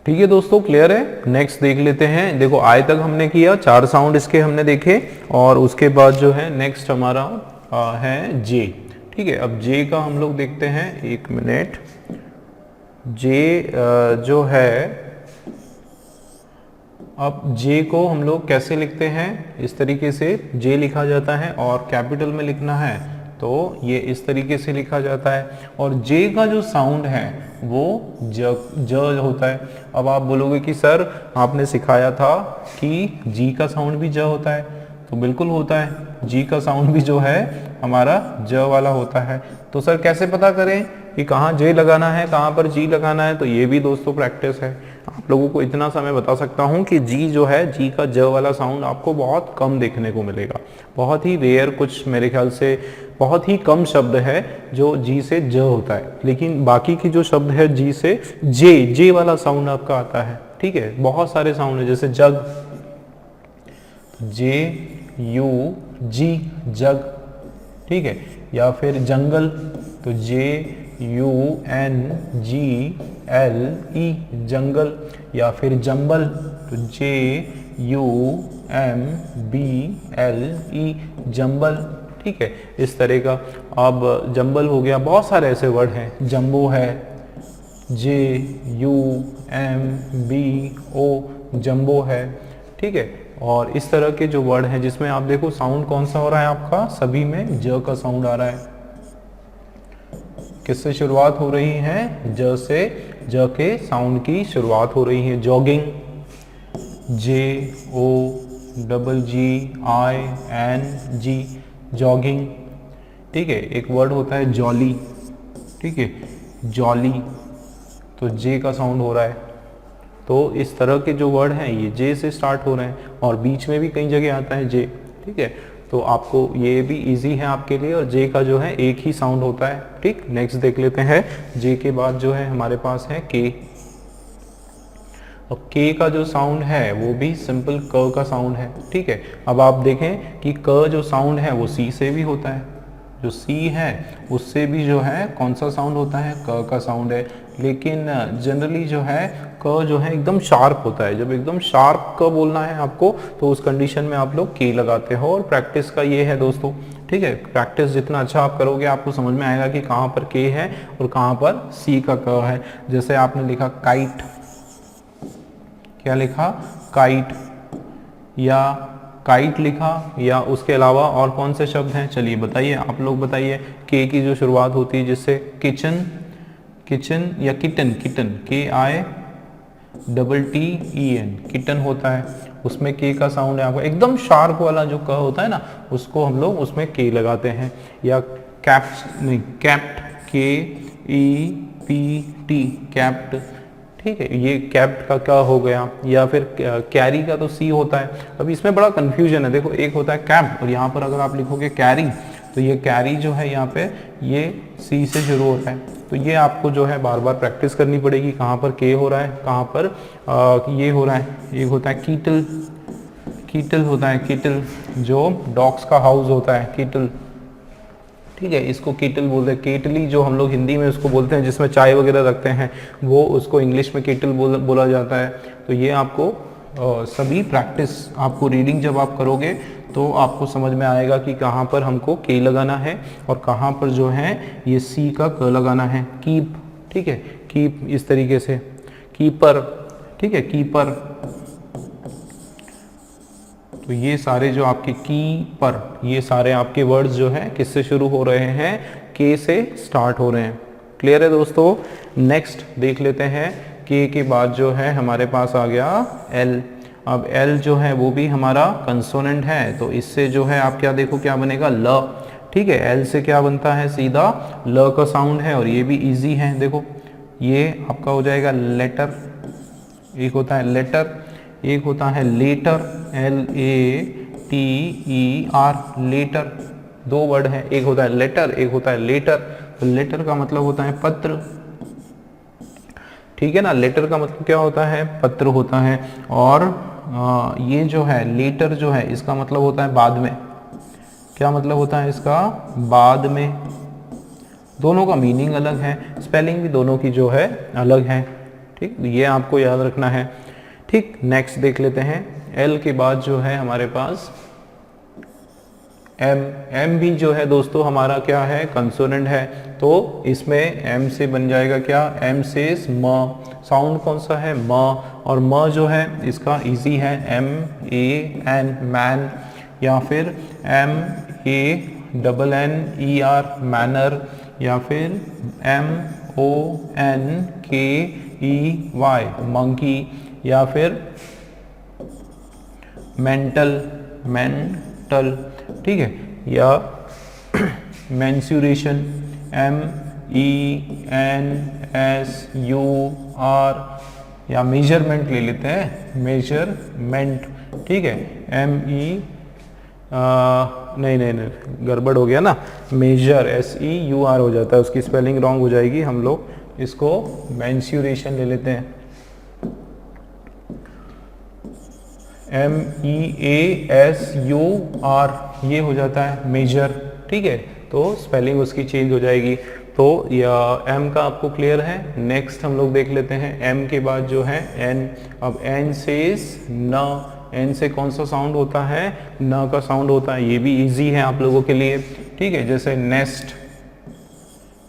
ठीक है दोस्तों, क्लियर है। नेक्स्ट देख लेते हैं। देखो आय तक हमने किया, 4 साउंड इसके हमने देखे, और उसके बाद जो है नेक्स्ट हमारा है जे। ठीक है, अब जे का हम लोग देखते हैं, 1 मिनट। जे जो है, अब जे को हम लोग कैसे लिखते हैं, इस तरीके से जे लिखा जाता है, और कैपिटल में लिखना है तो ये इस तरीके से लिखा जाता है। और जे का जो साउंड है वो ज होता है। अब आप बोलोगे कि सर आपने सिखाया था कि जी का साउंड भी ज होता है, तो बिल्कुल होता है। जी का साउंड भी जो है हमारा ज वाला होता है। तो सर कैसे पता करें कि कहाँ जे लगाना है, कहाँ पर जी लगाना है, तो ये भी दोस्तों प्रैक्टिस है। आप लोगों को इतना सा मैं बता सकता हूँ कि जी जो है, जी का ज वाला साउंड आपको बहुत कम देखने को मिलेगा, बहुत ही रेयर, कुछ मेरे ख्याल से बहुत ही कम शब्द है जो जी से ज होता है, लेकिन बाकी की जो शब्द है जी से जे वाला साउंड आपका आता है। ठीक है, बहुत सारे साउंड है, जैसे जग, जे यू जी, जग। ठीक है, या फिर जंगल, तो J U N G L E, jungle. या फिर जंबल, तो J U M B L E, jumble. ठीक है, इस तरह का। अब जंबल हो गया, बहुत सारे ऐसे वर्ड हैं। जंबो है, J U M B O, jumbo है। ठीक है, और इस तरह के जो वर्ड हैं जिसमें आप देखो साउंड कौन सा हो रहा है आपका, सभी में ज का साउंड आ रहा है। किससे शुरुआत हो रही है, ज से, ज के साउंड की शुरुआत हो रही है। Jogging, J O double G I N G, jogging. ठीक है, एक वर्ड होता है जॉली। ठीक है, जॉली, तो जे का साउंड हो रहा है। तो इस तरह के जो वर्ड हैं ये जे से स्टार्ट हो रहे हैं, और बीच में भी कई जगह आता है जे। ठीक है, तो आपको ये भी इजी है आपके लिए, और जे का जो है एक ही साउंड होता है। ठीक, नेक्स्ट देख लेते हैं। जे के बाद जो है हमारे पास है के। अब के का जो साउंड है वो भी सिंपल क का साउंड है। ठीक है, अब आप देखें कि क जो साउंड है वो सी से भी होता है, जो सी है उससे भी जो है कौन सा साउंड होता है, क का साउंड है। लेकिन जनरली जो है क जो है एकदम शार्प होता है। जब एकदम शार्प क बोलना है आपको, तो उस कंडीशन में आप लोग के लगाते हो, और प्रैक्टिस का ये है दोस्तों। ठीक है, प्रैक्टिस जितना अच्छा आप करोगे आपको समझ में आएगा कि कहाँ पर के है और कहाँ पर सी का क है। जैसे आपने लिखा काइट, क्या लिखा, काइट, या काइट लिखा, या उसके अलावा और कौन से शब्द हैं, चलिए बताइए, आप लोग बताइए। के की जो शुरुआत होती है जिससे, किचन, किचन, या kitten, kitten, K I double T E N, kitten होता है, उसमें के का साउंड है आपको एकदम शार्प वाला जो क होता है ना, उसको हम लोग उसमें के लगाते हैं। या कैप्ट, नहीं कैप्ट, के ई पी टी, कैप्ट। ठीक है, ये कैप्ट का क्या हो गया। या फिर कैरी का तो सी होता है। अब इसमें बड़ा कंफ्यूजन है, देखो एक होता है कैप, और यहाँ पर अगर आप लिखोगे कैरी, तो ये कैरी जो है यहाँ पे ये सी से शुरू होता है। तो ये आपको जो है बार बार प्रैक्टिस करनी पड़ेगी, कहाँ पर के हो रहा है, कहाँ पर ये हो रहा है। एक होता है कीटल, कीटल होता है, कीटल जो डॉग्स का हाउस होता है, कीटल। ठीक है, इसको केटल बोलते हैं। केटली जो हम लोग हिंदी में उसको बोलते हैं जिसमें चाय वगैरह रखते हैं, वो उसको इंग्लिश में केटल बोला जाता है। तो ये आपको सभी प्रैक्टिस, आपको रीडिंग जब आप करोगे तो आपको समझ में आएगा कि कहाँ पर हमको के लगाना है और कहाँ पर जो है ये सी का क लगाना है। कीप, ठीक है, कीप इस तरीके से। कीपर, ठीक है, कीपर। तो ये सारे जो आपके की पर, ये सारे आपके वर्ड्स जो हैं किससे शुरू हो रहे हैं, के से स्टार्ट हो रहे हैं। क्लियर है दोस्तों। नेक्स्ट देख लेते हैं, के बाद जो है हमारे पास आ गया एल। अब एल जो है वो भी हमारा कंसोनेंट है, तो इससे जो है आप क्या देखो क्या बनेगा, ल। ठीक है, एल से क्या बनता है, सीधा ल का साउंड है, और ये भी इजी है। देखो ये आपका हो जाएगा लेटर, एक होता है लेटर, एक होता है letter, L A T E R, letter. दो वर्ड है, एक होता है लेटर, एक होता है लेटर। तो लेटर का मतलब होता है पत्र, ठीक है ना। लेटर का मतलब क्या होता है, पत्र होता है। और ये जो है लेटर जो है इसका मतलब होता है बाद में। क्या मतलब होता है इसका, बाद में। दोनों का मीनिंग अलग है, स्पेलिंग भी दोनों की जो है अलग है। ठीक, ये आपको याद रखना है। ठीक, नेक्स्ट देख लेते हैं। एल के बाद जो है हमारे पास एम। एम भी जो है दोस्तों हमारा क्या है, कंसोनेंट है, तो इसमें एम से बन जाएगा क्या, एम से म। साउंड कौन सा है, म, और म जो है इसका इजी है, एम ए एन, मैन, या फिर M A double N E R, manner, या फिर एम ओ एन के ई वाई, मंकी, या फिर मेंटल, मेंटल, ठीक है, या mensuration, M E N S U R, या मेजरमेंट ले लेते हैं, मेजरमेंट, ठीक है, एम ई नहीं गड़बड़ हो गया ना, measure, S E U R हो जाता है, उसकी स्पेलिंग रॉन्ग हो जाएगी, हम लोग इसको मेंसुरेशन ले लेते हैं, M E A S U R, ये हो जाता है मेजर, ठीक है, तो स्पेलिंग उसकी चेंज हो जाएगी। तो या एम का आपको क्लियर है। नेक्स्ट हम लोग देख लेते हैं एम के बाद जो है एन। अब एन से न, एन से कौन सा साउंड होता है, न का साउंड होता है, ये भी इजी है आप लोगों के लिए, ठीक है, जैसे nest,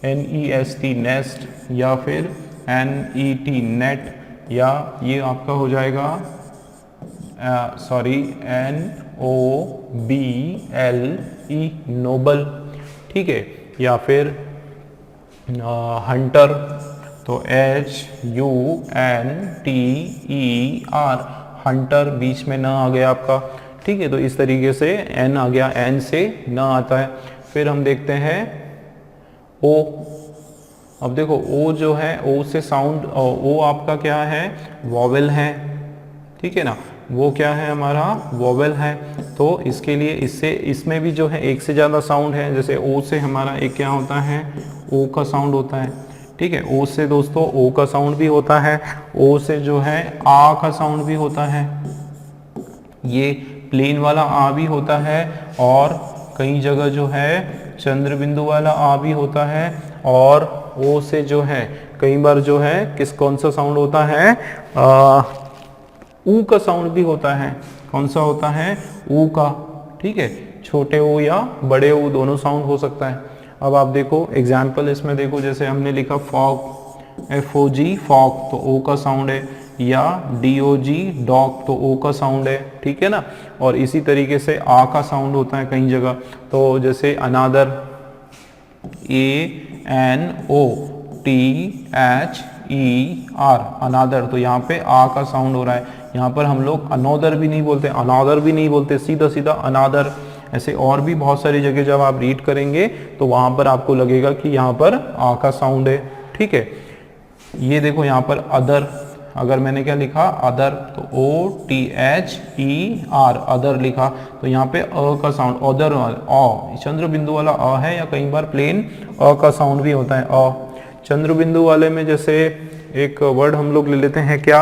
N E S T, nest, या फिर एन ई टी, नेट, या ये आपका हो जाएगा sorry N O B L E, noble, ठीक है, या फिर हंटर, तो H U N T E R, hunter, बीच में न आ गया आपका, ठीक है, तो इस तरीके से एन आ गया, एन से न आता है। फिर हम देखते हैं ओ। अब देखो ओ जो है, ओ से साउंड, ओ आपका क्या है, वॉवेल है, ठीक है ना, वो क्या है हमारा, वॉवेल है, तो इसके लिए इससे इसमें भी जो है एक से ज़्यादा साउंड है, जैसे ओ से हमारा एक क्या होता है, ओ का साउंड होता है, ठीक है, ओ से दोस्तों ओ का साउंड भी होता है, ओ से जो है आ का साउंड भी होता है, ये प्लेन वाला आ भी होता है, और कई जगह जो है चंद्र बिंदु वाला आ भी होता है, और ओ से जो है कई बार जो है कौन सा साउंड होता है, ऊ का साउंड भी होता है, कौन सा होता है, ऊ का, ठीक है, छोटे ओ या बड़े ओ दोनों साउंड हो सकता है। अब आप देखो एग्जाम्पल इसमें देखो, जैसे हमने लिखा फॉग, एफ ओ जी, फॉग, तो ओ का साउंड है, या डी ओ जी, डॉग, तो ओ का साउंड है, ठीक है ना, और इसी तरीके से आ का साउंड होता है कई जगह, तो जैसे another, A N O T H E R, another, तो यहाँ पे आ का साउंड हो रहा है, यहाँ पर हम लोग अनोदर भी नहीं बोलते, अनादर भी नहीं बोलते, सीधा सीधा अनादर। ऐसे और भी बहुत सारी जगह जब आप रीड करेंगे तो वहाँ पर आपको लगेगा कि यहाँ पर आ का साउंड है, ठीक है। ये देखो यहाँ पर अदर, अगर मैंने क्या लिखा, अदर, तो O T H E R, other लिखा, तो यहाँ पे अ का साउंड, अदर, अ, चंद्र बिंदु वाला अ है, या कई बार प्लेन अ का साउंड भी होता है, अ। चंद्र बिंदु वाले में जैसे एक वर्ड हम लोग ले लेते हैं क्या,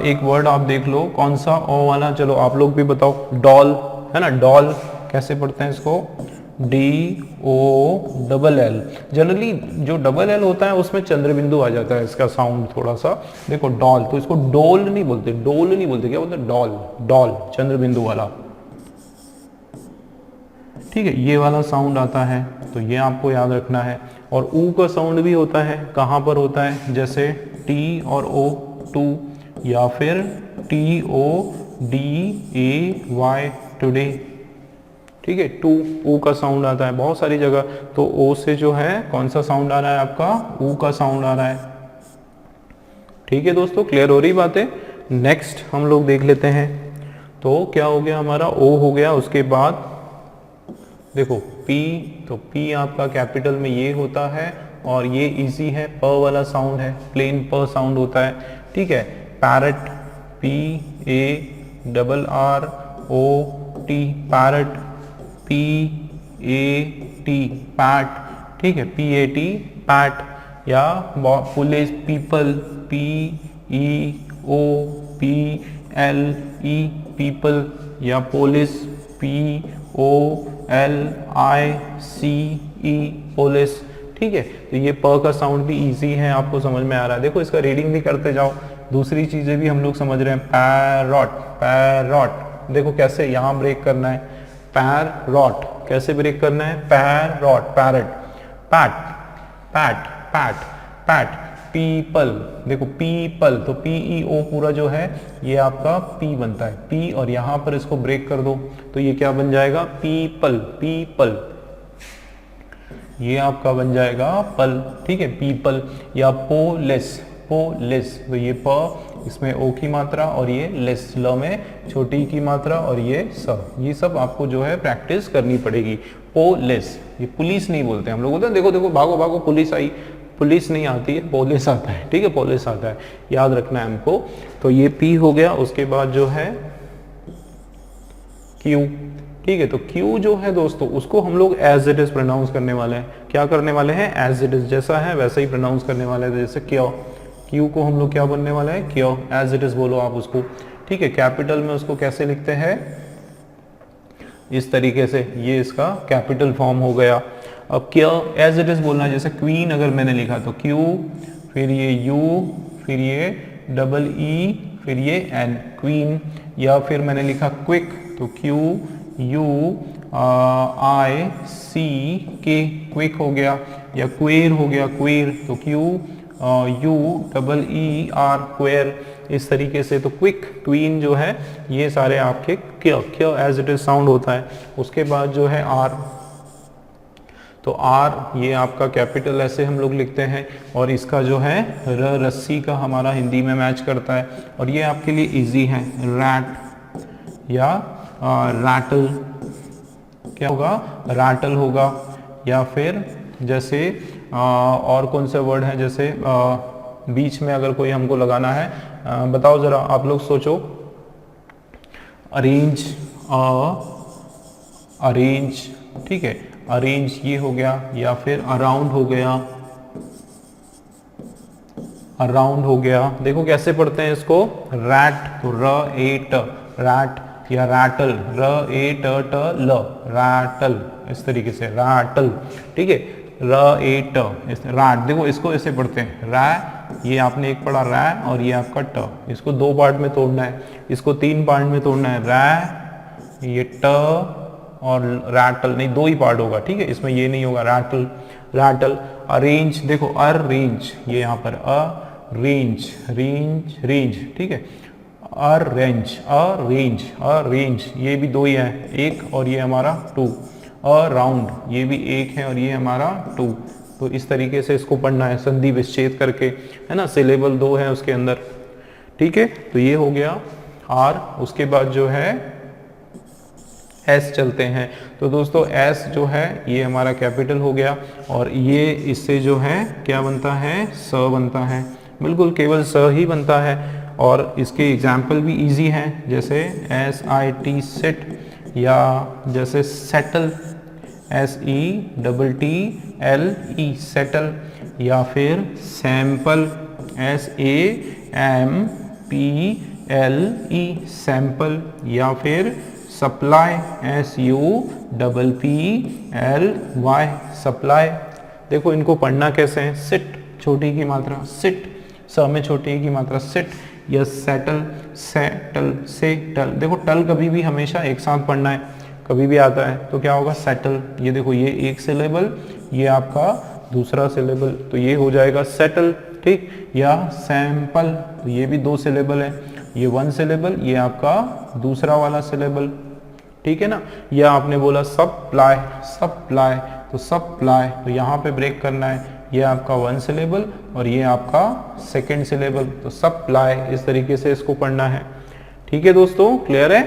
एक वर्ड आप देख लो, कौन सा, ओ वाला, चलो आप लोग भी बताओ, डॉल, है ना, डॉल कैसे पढ़ते हैं इसको, D O double L. Generally जो डबल एल होता है उसमें चंद्र बिंदु आ जाता है, इसका साउंड थोड़ा सा, देखो डॉल, तो इसको डोल नहीं बोलते, डोल नहीं बोलते, क्या बोलते, डॉल, डॉल, चंद्र बिंदु वाला, ठीक है, ये वाला साउंड आता है, तो ये आपको याद रखना है। और ऊ का साउंड भी होता है, कहाँ पर होता है, जैसे टी और ओ, टू, या फिर T O D A Y, today, ठीक है, टू, ऊ का साउंड आता है बहुत सारी जगह, तो ओ से जो है कौन सा साउंड आ रहा है आपका, ऊ का साउंड आ रहा है, ठीक है दोस्तों, क्लियर हो रही बातें। नेक्स्ट हम लोग देख लेते हैं, तो क्या हो गया हमारा, ओ हो गया, उसके बाद देखो P, तो P आपका कैपिटल में ये होता है, और ये इजी है, प वाला साउंड है, प्लेन प साउंड होता है, ठीक है। Parrot, P A double R O T, parrot, P A T, pat, ठीक है, P A T, पैट, या police, people, P E O P L E, people, या police, P O L I C E, police, ठीक है। तो ये प का साउंड भी इजी है, आपको समझ में आ रहा है। देखो इसका रीडिंग भी करते जाओ, दूसरी चीजें भी हम लोग समझ रहे हैं। पैरॉट, पैरॉट, देखो कैसे यहाँ ब्रेक करना है। पैरॉट कैसे ब्रेक करना है, parrot, parrot, pat, pat, pat, pat. People, देखो पीपल, तो पीईओ पूरा जो है ये आपका पी बनता है, पी, और यहां पर इसको ब्रेक कर दो तो ये क्या बन जाएगा, पीपल, पीपल, ये आपका बन जाएगा पल, ठीक है, पीपल। या पोलिस, पोलिस, तो ये प इसमें ओ की मात्रा और ये लेस, ल में छोटी की मात्रा और ये स, ये सब आपको जो है प्रैक्टिस करनी पड़ेगी। पोलिस, ये पुलिस नहीं बोलते हम लोग, बोलते हैं देखो देखो भागो भागो पुलिस आई, पुलिस नहीं आती है, पुलिस आता है, ठीक है, पुलिस आता है, याद रखना है हमको। तो ये पी हो गया, उसके बाद जो है क्यू, ठीक है। तो क्यू जो है दोस्तों उसको हम लोग एज इट इज प्रोनाउंस करने वाले हैं। क्या करने वाले हैं, एज इट इज, जैसा है वैसा ही प्रोनाउंस करने वाले हैं। जैसे क्यों, क्यू को हम लोग क्या बनने वाला है, क्यों, एज इट इज बोलो आप उसको, ठीक है। कैपिटल में उसको कैसे लिखते हैं, इस तरीके से, ये इसका कैपिटल फॉर्म हो गया। अब क्या एज इट इज बोलना है, जैसे क्वीन अगर मैंने लिखा तो क्यू, फिर ये यू, फिर ये डबल ई, फिर ये एन, क्वीन। या फिर मैंने लिखा क्विक तो क्यू यू आई सी के, क्विक हो गया। या क्वेर हो गया, क्वेर तो Q U double E R, queer, इस तरीके से। तो क्विक, क्वीन जो है ये सारे आपके क्यों, क्यों एज इट इज साउंड होता है। उसके बाद जो है आर, तो आर ये आपका कैपिटल ऐसे हम लोग लिखते हैं, और इसका जो है र, रस्सी का हमारा हिंदी में मैच करता है, और ये आपके लिए इजी है। रैट या रैटल, क्या होगा, रैटल होगा। या फिर जैसे और कौन से वर्ड हैं, जैसे बीच में अगर कोई हमको लगाना है, बताओ जरा आप लोग सोचो, अरेंज, अरेंज, ठीक है, अरेंज ये हो गया। या फिर अराउंड हो गया, अराउंड हो गया। देखो कैसे पढ़ते हैं इसको, रैट तो र ए ट, रैट, या रैटल, र ए ट ट ल, रैटल, इस तरीके से रैटल, ठीक है, र ए ट, रैट, देखो इसको ऐसे पढ़ते हैं, रै, ये आपने एक पढ़ा रै, और ये आपका ट, इसको दो पार्ट में तोड़ना है, इसको तीन पार्ट में तोड़ना है, रै, ये ट और रैटल, नहीं दो ही पार्ट होगा, ठीक है, इसमें ये नहीं होगा, रैटल, रैटल। अरेंज, देखो अरेंज, ये यहाँ पर अरेंज, रेंज, रेंज, ठीक है, अरेंज, अरेंज, अरेंज, ये भी दो ही है, एक और ये हमारा टू। अराउंड, ये भी एक है और ये हमारा टू। तो इस तरीके से इसको पढ़ना है, संधि विच्छेद करके, है ना, सिलेबल दो है उसके अंदर, ठीक है। तो ये हो गया आर। उसके बाद जो है एस चलते हैं। तो दोस्तों एस जो है ये हमारा कैपिटल हो गया, और ये इससे जो है क्या बनता है, स बनता है, बिल्कुल केवल स ही बनता है। और इसके एग्जाम्पल भी इजी हैं, जैसे एस आई टी सेट, या जैसे settle, S E double T L E, settle. या फिर sample, S A M P L E, sample. या फिर supply, S U double P L Y, supply. देखो इनको पढ़ना कैसे है, सिट, छोटी की मात्रा सिट, स में छोटी की मात्रा सिट। या सेटल, सेटल, सेटल, देखो टल कभी भी हमेशा एक साथ पढ़ना है, कभी भी आता है तो क्या होगा, सेटल। ये देखो ये एक सिलेबल, ये आपका दूसरा सिलेबल, तो ये हो जाएगा सेटल, ठीक। या सैंपल, तो ये भी दो सिलेबल है, ये वन सिलेबल, ये आपका दूसरा वाला सिलेबल, ठीक है ना। या आपने बोला सप्लाई, सप्लाई, तो सप्लाई, तो यहाँ पे ब्रेक करना है, ये आपका वन सिलेबल और ये आपका सेकंड सिलेबल, तो सप्लाई, इस तरीके से इसको पढ़ना है, ठीक है दोस्तों, क्लियर है।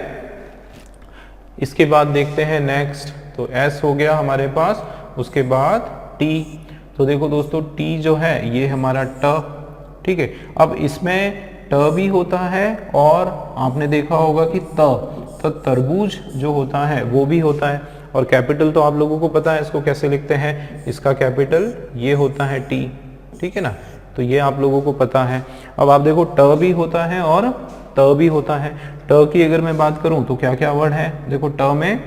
इसके बाद देखते हैं नेक्स्ट, तो एस हो गया हमारे पास, उसके बाद टी। तो देखो दोस्तों टी जो है ये हमारा ट, ठीक है। अब इसमें ट भी होता है, और आपने देखा होगा कि तो तरबूज जो होता है वो भी होता है। और कैपिटल तो आप लोगों को पता है इसको कैसे लिखते हैं, इसका कैपिटल ये होता है टी, ठीक है ना, तो ये आप लोगों को पता है। अब आप देखो ट भी होता है और त भी होता है। ट की अगर मैं बात करूं तो क्या क्या वर्ड है, देखो ट में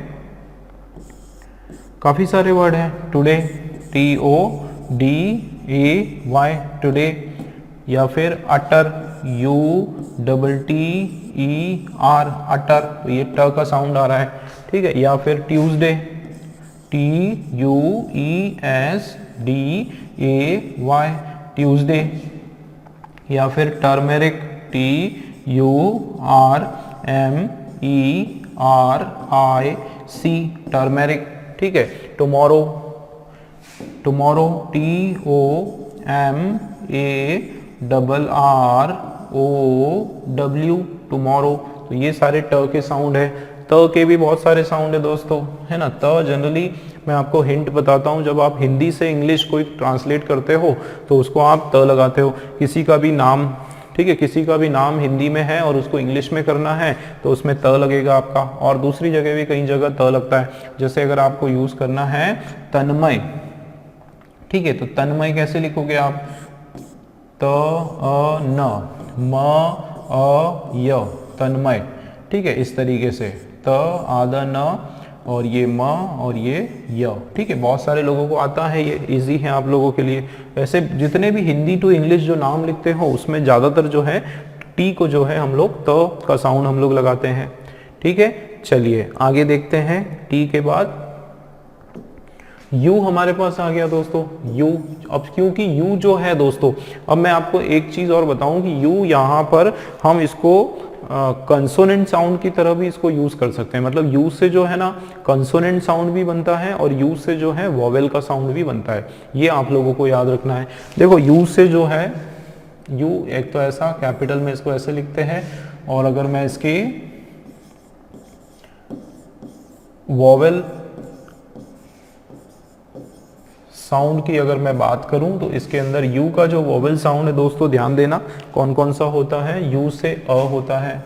काफी सारे वर्ड हैं, today, T O DAY today, या फिर अटर, UTTER अटर, तो ये ट का साउंड आ रहा है, ठीक है। या फिर ट्यूसडे, TUESDAY ट्यूसडे, या फिर टर्मेरिक, TURMERIC टर्मेरिक, ठीक है। टुमारो, टुमारो TOMARROW टुमारो, तो ये सारे ट के साउंड है। त के भी बहुत सारे साउंड है दोस्तों, है ना। त जनरली मैं आपको हिंट बताता हूँ, जब आप हिंदी से इंग्लिश कोई ट्रांसलेट करते हो तो उसको आप त लगाते हो। किसी का भी नाम, ठीक है, किसी का भी नाम हिंदी में है और उसको इंग्लिश में करना है तो उसमें त लगेगा आपका, और दूसरी जगह भी कई जगह त लगता है। जैसे अगर आपको यूज करना है तन्मय, ठीक है, तो तन्मय कैसे लिखोगे आप, त न म य तन्मय, ठीक है, इस तरीके से त आदा न और ये म और ये य, ठीक है। बहुत सारे लोगों को आता है, ये इजी है आप लोगों के लिए। वैसे जितने भी हिंदी टू इंग्लिश जो नाम लिखते हो उसमें ज़्यादातर जो है टी को जो है हम लोग त का साउंड हम लोग लगाते हैं, ठीक है। चलिए आगे देखते हैं। टी के बाद यू हमारे पास आ गया दोस्तों, यू। अब क्योंकि यू जो है दोस्तों, अब मैं आपको एक चीज़ और बताऊं कि यू यहाँ पर हम इसको कंसोनेंट साउंड की तरह भी इसको यूज कर सकते हैं। मतलब यू से जो है ना कंसोनेंट साउंड भी बनता है और यू से जो है वोवेल का साउंड भी बनता है, ये आप लोगों को याद रखना है। देखो यू से जो है, यू एक तो ऐसा कैपिटल में इसको ऐसे लिखते हैं, और अगर मैं इसके वोवेल साउंड की अगर मैं बात करूं तो इसके अंदर यू का जो वोवेल साउंड है दोस्तों, ध्यान देना कौन कौन सा होता है। यू से अ होता है,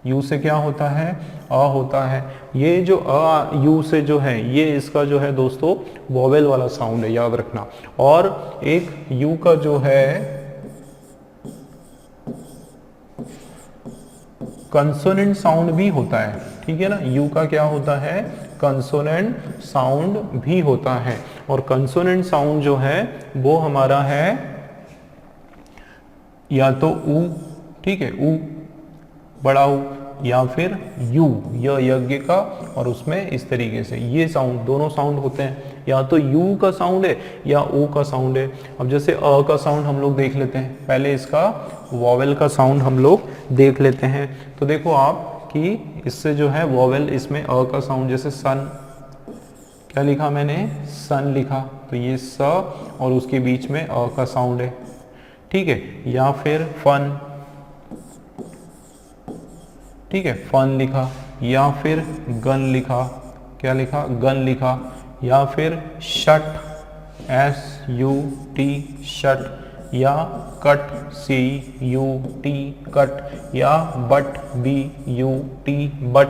यू से क्या होता है, अ होता है। ये जो अ यू से जो है ये इसका जो है दोस्तों वोवेल वाला साउंड है, याद रखना। और एक यू का जो है कंसोनेंट साउंड भी होता है, ठीक है ना। यू का क्या होता है, कंसोनेंट साउंड भी होता है। और कंसोनेंट साउंड जो है वो हमारा है या तो ऊ, ठीक है, ऊ बड़ा ऊ, या फिर यू, यज्ञ का, और उसमें इस तरीके से ये साउंड, दोनों साउंड होते हैं। या तो यू का साउंड है या ओ का साउंड है। अब जैसे अ का साउंड हम लोग देख लेते हैं, पहले इसका वोवेल का साउंड हम लोग देख लेते हैं। तो देखो आप कि इससे जो है वोवेल, इसमें अ का साउंड, जैसे सन, क्या लिखा मैंने, सन लिखा, तो ये स और उसके बीच में अ का साउंड है, ठीक है। या फिर फन, ठीक है, फन लिखा। या फिर गन लिखा, क्या लिखा, गन लिखा। या फिर शट, SUT शट। या कट, CUT कट। या बट, BUT बट,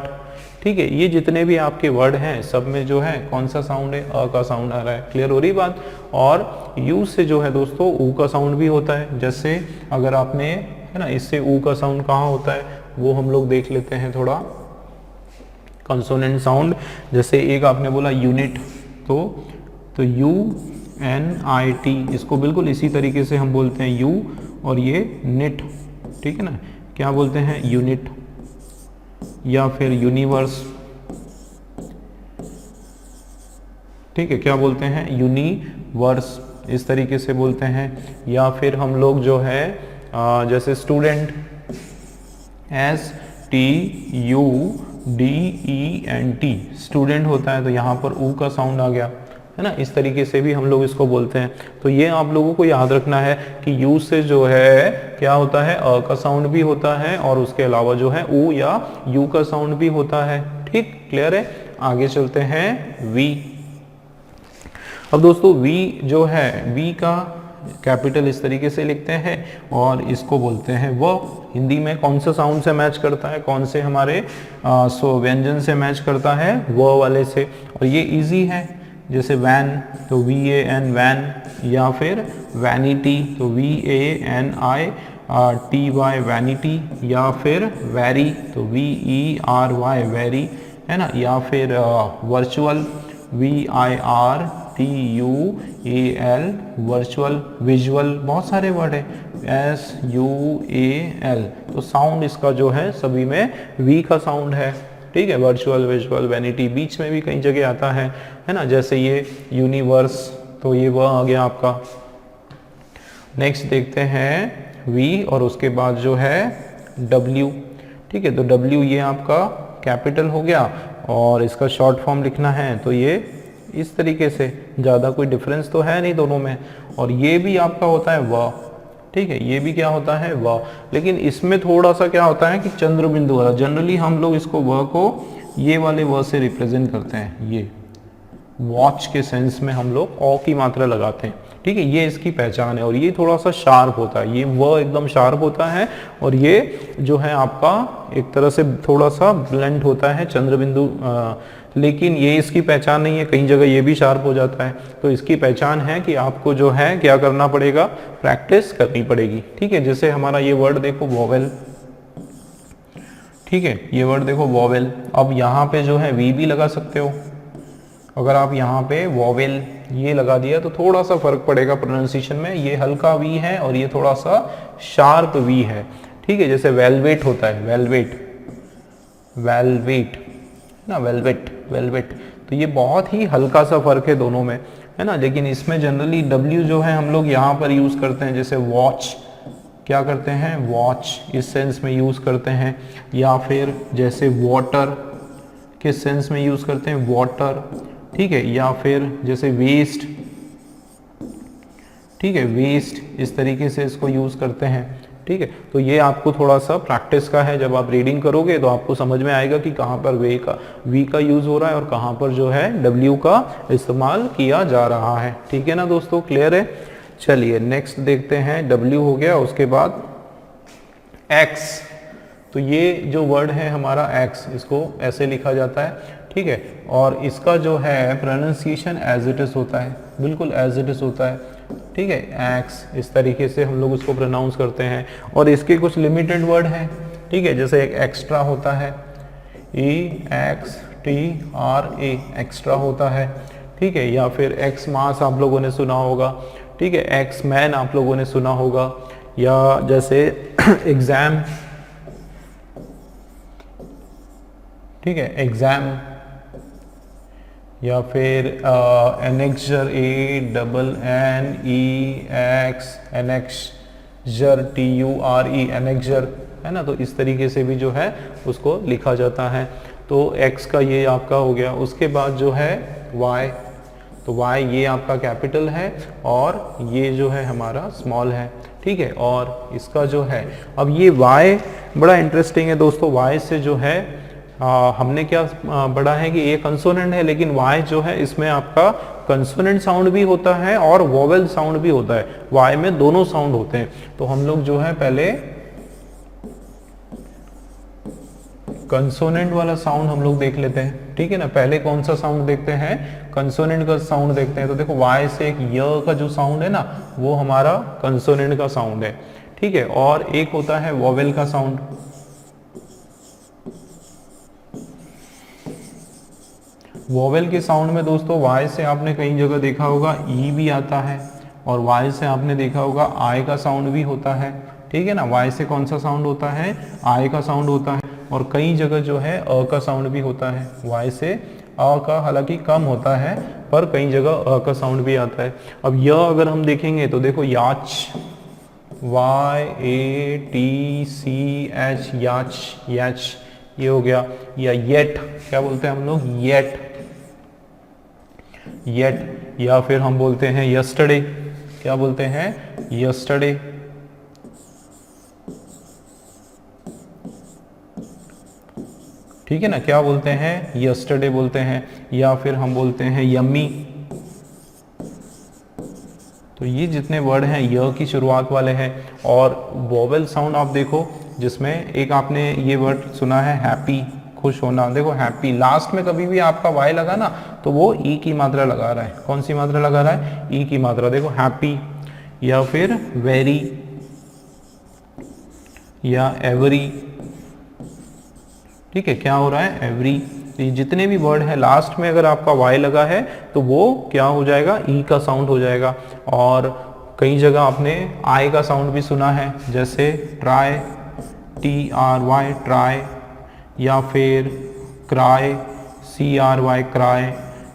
ठीक है। ये जितने भी आपके वर्ड हैं सब में जो है कौन सा साउंड है, अ का साउंड आ रहा है। क्लियर हो रही बात। और यू से जो है दोस्तों ऊ का साउंड भी होता है। जैसे अगर आपने, है ना, इससे ऊ का साउंड कहाँ होता है वो हम लोग देख लेते हैं थोड़ा, कंसोनेंट साउंड। जैसे एक आपने बोला यूनिट, तो UNIT, इसको बिल्कुल इसी तरीके से हम बोलते हैं यू, और ये निट, ठीक है ना, क्या बोलते हैं, यूनिट। या फिर यूनिवर्स, ठीक है, क्या बोलते हैं, यूनिवर्स, इस तरीके से बोलते हैं। या फिर हम लोग जो है जैसे स्टूडेंट, STUDENT स्टूडेंट होता है, तो यहाँ पर ऊ का साउंड आ गया, है ना। इस तरीके से भी हम लोग इसको बोलते हैं। तो ये आप लोगों को याद रखना है कि यू से जो है क्या होता है, अ का साउंड भी होता है, और उसके अलावा जो है ऊ या यू का साउंड भी होता है, ठीक। क्लियर है। आगे चलते हैं वी। अब दोस्तों वी जो है, वी का कैपिटल इस तरीके से लिखते हैं और इसको बोलते हैं वो। हिंदी में कौन सा साउंड से मैच करता है, कौन से हमारे व्यंजन से मैच करता है, वो वाले से। और ये इजी है, जैसे वैन तो VAN वैन। या फिर वैनिटी तो VANITY वैनिटी। या फिर वेरी तो VERY वेरी, है ना। या फिर virtual VIRTUAL VUAL, virtual, visual, बहुत सारे वर्ड है, SUAL। तो साउंड इसका जो है सभी में V का साउंड है, ठीक है। वर्चुअल, विजुअल, वैनिटी बीच में भी कई जगह आता है ना, जैसे ये यूनिवर्स, तो ये वह आ गया आपका। नेक्स्ट देखते हैं V और उसके बाद जो है W, ठीक है। तो W ये आपका कैपिटल हो गया और इसका शॉर्ट फॉर्म लिखना है तो ये इस तरीके से, ज़्यादा कोई डिफरेंस तो है नहीं दोनों में। और ये भी आपका होता है व, ठीक है, ये भी क्या होता है व, लेकिन इसमें थोड़ा सा क्या होता है कि चंद्र बिंदु वाला, जनरली हम लोग इसको व को ये वाले व से रिप्रेजेंट करते हैं, ये वॉच के सेंस में हम लोग ओ की मात्रा लगाते हैं, ठीक है। ये इसकी पहचान है और ये थोड़ा सा शार्प होता है, ये व एकदम शार्प होता है और ये जो है आपका एक तरह से थोड़ा सा ब्लंट होता है चंद्र बिंदु, लेकिन ये इसकी पहचान नहीं है, कई जगह ये भी शार्प हो जाता है। तो इसकी पहचान है कि आपको जो है क्या करना पड़ेगा, प्रैक्टिस करनी पड़ेगी, ठीक है। जैसे हमारा ये वर्ड देखो वोवेल, ठीक है, ये वर्ड देखो वोवेल। अब यहाँ पे जो है वी भी लगा सकते हो, अगर आप यहाँ पे वोवेल ये लगा दिया तो थोड़ा सा फर्क पड़ेगा प्रोनाउंसिएशन में, ये हल्का वी है और ये थोड़ा सा शार्प वी है, ठीक है। जैसे वेलवेट होता है, वेलवेट, वेलवेट ना, वेलवेट, वेलवेट, तो ये बहुत ही हल्का सा फर्क है दोनों में, है ना। लेकिन इसमें जनरली W जो है हम लोग यहाँ पर यूज करते हैं, जैसे वॉच, क्या करते हैं, वॉच इस सेंस में यूज करते हैं, या फिर जैसे वाटर किस सेंस में यूज करते हैं, वाटर, ठीक है, या फिर जैसे वेस्ट, ठीक है, वेस्ट, इस तरीके से इसको यूज करते हैं, ठीक है। तो ये आपको थोड़ा सा प्रैक्टिस का है, जब आप रीडिंग करोगे तो आपको समझ में आएगा कि कहाँ पर वी का यूज हो रहा है और कहाँ पर जो है W का इस्तेमाल किया जा रहा है, ठीक है ना दोस्तों, क्लियर है। चलिए नेक्स्ट देखते हैं, W हो गया, उसके बाद X। तो ये जो वर्ड है हमारा X, इसको ऐसे लिखा जाता है, ठीक है, और इसका जो है प्रोनाउंसिएशन एज इट इज होता है, बिल्कुल एज इट इज होता है, ठीक है, एक्स, इस तरीके से हम लोग उसको प्रोनाउंस करते हैं। और इसके कुछ लिमिटेड वर्ड हैं, ठीक है, जैसे एक एक्स्ट्रा होता है, EXTRA, एक्स्ट्रा होता है, ठीक है, या फिर एक्स मास आप लोगों ने सुना होगा, ठीक है, एक्स मैन आप लोगों ने सुना होगा, या जैसे एग्जाम, ठीक है, एग्जाम, या फिर annexure, ANNEX, annexure, TURE, annexure, है ना। तो इस तरीके से भी जो है उसको लिखा जाता है। तो X का ये आपका हो गया। उसके बाद जो है Y, तो Y ये आपका कैपिटल है और ये जो है हमारा स्मॉल है, ठीक है। और इसका जो है, अब ये Y बड़ा इंटरेस्टिंग है दोस्तों। Y से जो है हमने क्या पढ़ा है कि ये कंसोनेंट है, लेकिन Y जो है इसमें आपका कंसोनेंट साउंड भी होता है और वोवेल साउंड भी होता है। Y में दोनों साउंड होते हैं। तो हम लोग जो है पहले कंसोनेंट वाला साउंड हम लोग देख लेते हैं, ठीक है ना। पहले कौन सा साउंड देखते हैं, कंसोनेंट का साउंड देखते हैं। तो देखो Y से एक य का जो साउंड है ना, वो हमारा कंसोनेंट का साउंड है, ठीक है। और एक होता है वोवेल का साउंड। वोवेल के साउंड में दोस्तों Y से आपने कई जगह देखा होगा E भी आता है, और Y से आपने देखा होगा I का साउंड भी होता है, ठीक है ना। Y से कौन सा साउंड होता है, I का साउंड होता है, और कई जगह जो है अ का साउंड भी होता है। Y से अ का हालांकि कम होता है, पर कई जगह अ का साउंड भी आता है। अब य अगर हम देखेंगे तो देखो याच, YATCH, याच, याच, ये हो गया। या येट, क्या बोलते हैं हम लोग, येट, येट। या फिर हम बोलते हैं यस्टरडे, क्या बोलते हैं, यस्टरडे। ठीक है ना, क्या बोलते हैं, यस्टरडे बोलते हैं। या फिर हम बोलते हैं यम्मी। तो ये जितने वर्ड हैं य की शुरुआत वाले हैं। और वोवेल साउंड आप देखो, जिसमें एक आपने ये वर्ड सुना है हैप्पी, खुश होना। देखो हैप्पी, लास्ट में कभी भी आपका वाई लगा ना तो वो ई की मात्रा लगा रहा है। कौन सी मात्रा लगा रहा है, ई की मात्रा। देखो हैप्पी, या फिर वेरी, या एवरी, ठीक है, क्या हो रहा है, एवरी, ये जितने भी वर्ड है लास्ट में अगर आपका वाई लगा है तो वो क्या हो जाएगा, ई का साउंड हो जाएगा। और कई जगह आपने आई का साउंड भी सुना है, जैसे ट्राई, TRY ट्राई, या फिर क्राई, CRY क्राई,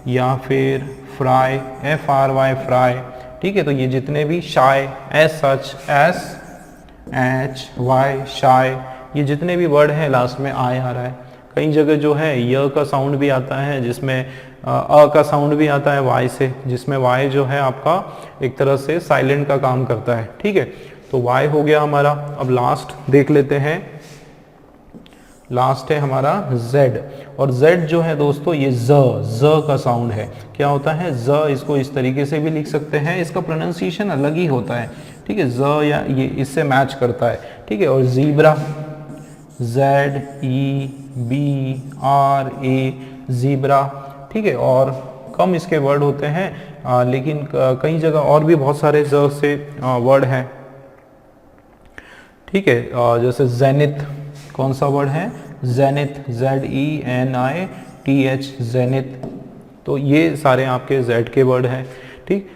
या फिर फ्राई, FRY फ्राई। ठीक है, तो ये जितने भी शाय, SHY शाय, ये जितने भी वर्ड हैं लास्ट में आय आ रहा है। कई जगह जो है य का साउंड भी आता है, जिसमें अ का साउंड भी आता है वाई से, जिसमें वाई जो है आपका एक तरह से साइलेंट का काम करता है। ठीक है, तो वाई हो गया हमारा। अब लास्ट देख लेते हैं, लास्ट है हमारा Z। और Z जो है दोस्तों ये ज का साउंड है। क्या होता है, ज, इसको इस तरीके से भी लिख सकते हैं, इसका प्रोनाउंसिएशन अलग ही होता है। ठीक है, ज या ये इससे मैच करता है। ठीक है, और ज़ीब्रा, ZEBRA, ज़ीब्रा। ठीक है, और कम इसके वर्ड होते हैं, लेकिन कई जगह और भी बहुत सारे ज से वर्ड हैं। ठीक है, जैसे जेनिथ, कौन सा वर्ड है, जेनिथ, ZENITH, जेनिथ। तो ये सारे आपके Z के वर्ड हैं। ठीक।